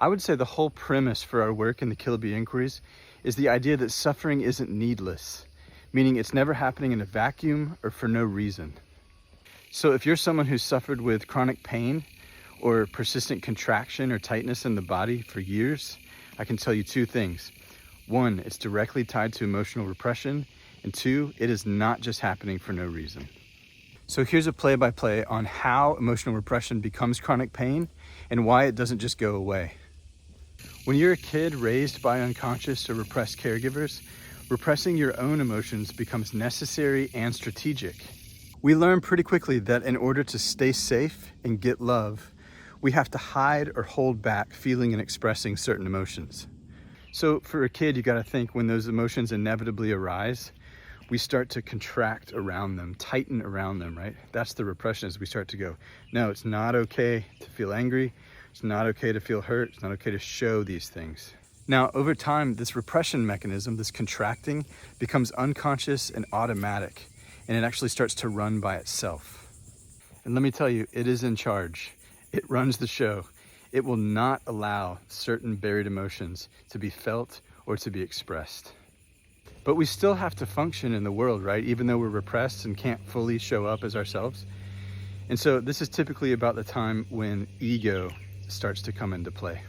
I would say the whole premise for our work in the Kilby inquiries is the idea that suffering isn't needless, meaning it's never happening in a vacuum or for no reason. So if you're someone who's suffered with chronic pain or persistent contraction or tightness in the body for years, I can tell you two things. One, it's directly tied to emotional repression, and two, it is not just happening for no reason. So here's a play-by-play on how emotional repression becomes chronic pain and why it doesn't just go away. When you're a kid raised by unconscious or repressed caregivers, repressing your own emotions becomes necessary and strategic. We learn pretty quickly that in order to stay safe and get love, we have to hide or hold back feeling and expressing certain emotions. So for a kid, you gotta think when those emotions inevitably arise, we start to contract around them, tighten around them, right? That's the repression, as we start to go, no, it's not okay to feel angry. It's not okay to feel hurt. It's not okay to show these things. Now, over time, this repression mechanism, this contracting, becomes unconscious and automatic, and it actually starts to run by itself. And let me tell you, it is in charge. It runs the show. It will not allow certain buried emotions to be felt or to be expressed. But we still have to function in the world, right? Even though we're repressed and can't fully show up as ourselves. And so this is typically about the time when ego starts to come into play.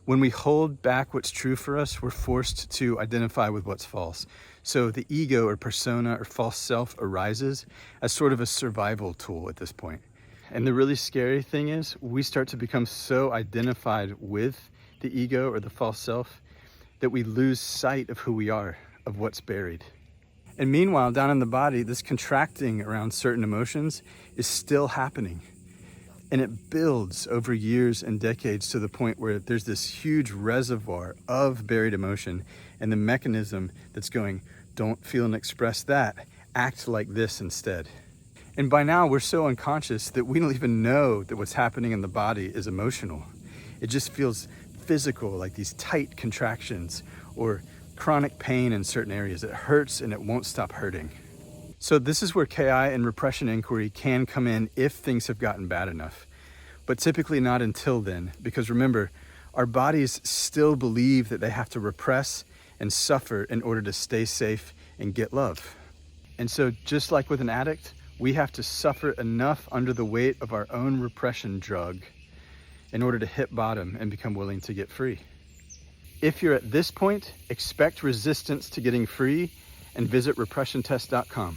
When we hold back what's true for us, we're forced to identify with what's false. So the ego or persona or false self arises as sort of a survival tool at this point. And the really scary thing is we start to become so identified with the ego or the false self that we lose sight of who we are, of what's buried. And meanwhile, down in the body, this contracting around certain emotions is still happening. And it builds over years and decades to the point where there's this huge reservoir of buried emotion and the mechanism that's going, don't feel and express that, act like this instead. And by now we're so unconscious that we don't even know that what's happening in the body is emotional. It just feels physical, like these tight contractions or chronic pain in certain areas. It hurts and it won't stop hurting. So this is where KI and repression inquiry can come in if things have gotten bad enough, but typically not until then, because remember, our bodies still believe that they have to repress and suffer in order to stay safe and get love. And so just like with an addict, we have to suffer enough under the weight of our own repression drug in order to hit bottom and become willing to get free. If you're at this point, expect resistance to getting free and visit repressiontest.com.